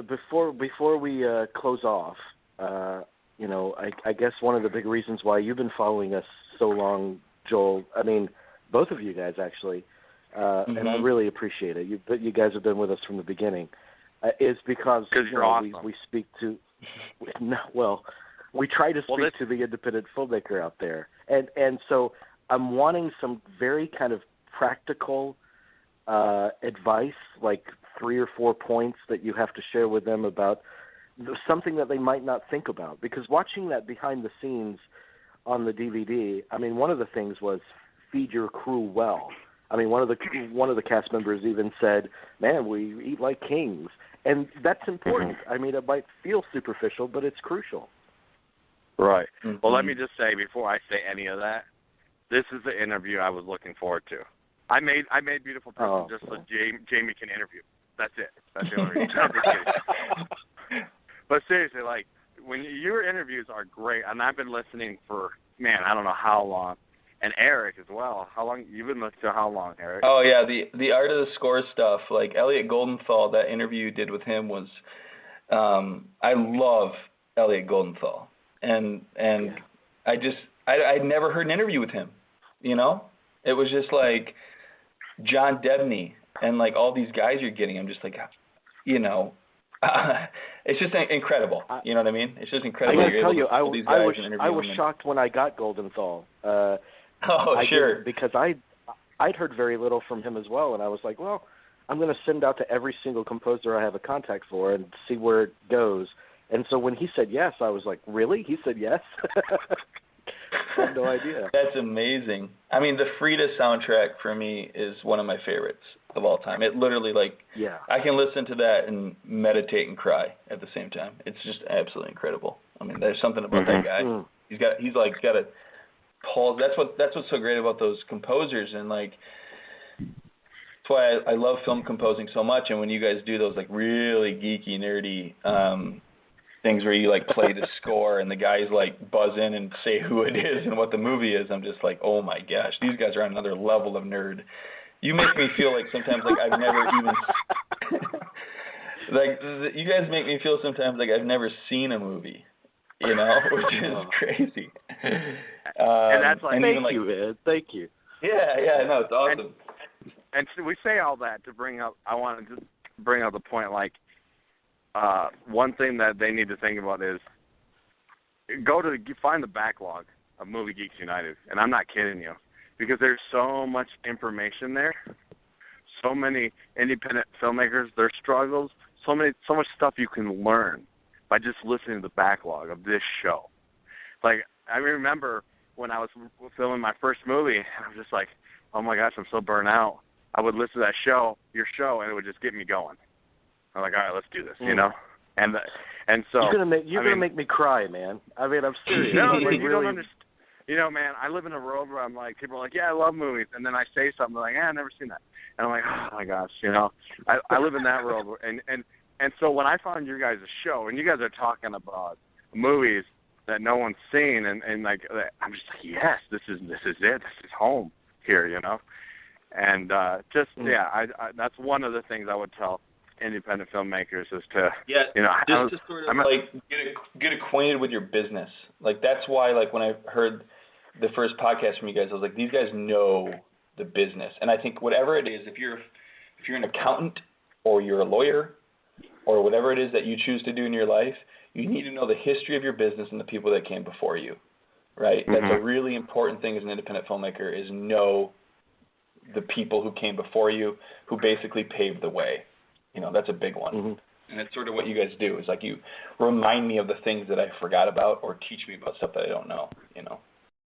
Before we close off, I guess one of the big reasons why you've been following us so long, Joel, I mean, both of you guys actually, and I really appreciate it. You guys have been with us from the beginning, is because you're awesome. we speak to, we try to speak to the independent filmmaker out there, and so I'm wanting some very kind of practical advice, like 3 or 4 points that you have to share with them about something that they might not think about. Because watching that behind the scenes on the DVD, I mean, one of the things was feed your crew well. I mean, one of the cast members even said, "Man, we eat like kings," and that's important. I mean, it might feel superficial, but it's crucial. Right. Well, let me just say before I say any of that, this is the interview I was looking forward to. I made Beautiful Person just so Jamie can interview. That's it. That's the only reason. But seriously, like, when your interviews are great, and I've been listening for, man, I don't know how long, and Eric as well. How long you've been listening to? How long, Eric? Oh yeah, the Art of the Score stuff. Like Elliot Goldenthal, that interview you did with him was, I love Elliot Goldenthal, and I'd never heard an interview with him. You know, it was just like John Debney and like all these guys you're getting. I'm just like, you know. It's just incredible. You know what I mean? It's just incredible. I tell you, I was shocked when I got Goldenthal. Sure. Because I'd heard very little from him as well, and I was like, well, I'm going to send out to every single composer I have a contact for and see where it goes. And so when he said yes, I was like, really? He said yes? I had no idea. That's amazing. I mean, the Frida soundtrack for me is one of my favorites of all time. It literally, I can listen to that and meditate and cry at the same time. It's just absolutely incredible. I mean, there's something about that guy. He's got a pulse. That's what's so great about those composers, and like that's why I love film composing so much. And when you guys do those like really geeky, nerdy things where you like play the score and the guys like buzz in and say who it is and what the movie is, I'm just like, oh my gosh, these guys are on another level of nerd. You make me feel like sometimes like I've never even like you guys make me feel sometimes like I've never seen a movie, you know, which is crazy. And that's like, thank you, man. Thank you. Yeah, no, it's awesome. And so we say all that to bring up. I wanted to bring up the point, like. One thing that they need to think about is find the backlog of Movie Geeks United, and I'm not kidding you, because there's so much information there, so many independent filmmakers, their struggles, so much stuff you can learn by just listening to the backlog of this show. Like, I remember when I was filming my first movie, I was just like, oh my gosh, I'm so burnt out. I would listen to your show, and it would just get me going. I'm like, all right, let's do this, you know, and so you're gonna make me cry, man. I mean, I'm serious. No, but you don't understand. You know, man, I live in a world where I'm like, people are like, yeah, I love movies, and then I say something like, I've never seen that, and I'm like, oh my gosh, you know, I live in that world, and so when I found your guys' show, and you guys are talking about movies that no one's seen, and like, I'm just like, yes, this is it, this is home here, you know, and that's one of the things I would tell independent filmmakers is to to sort of like get acquainted with your business. Like that's why like when I heard the first podcast from you guys, I was like, these guys know the business. And I think whatever it is, if you're an accountant or you're a lawyer or whatever it is that you choose to do in your life, you need to know the history of your business and the people that came before you. Right? That's a really important thing as an independent filmmaker, is know the people who came before you, who basically paved the way. You know, that's a big one. And it's sort of what you guys do, is like you remind me of the things that I forgot about or teach me about stuff that I don't know, you know.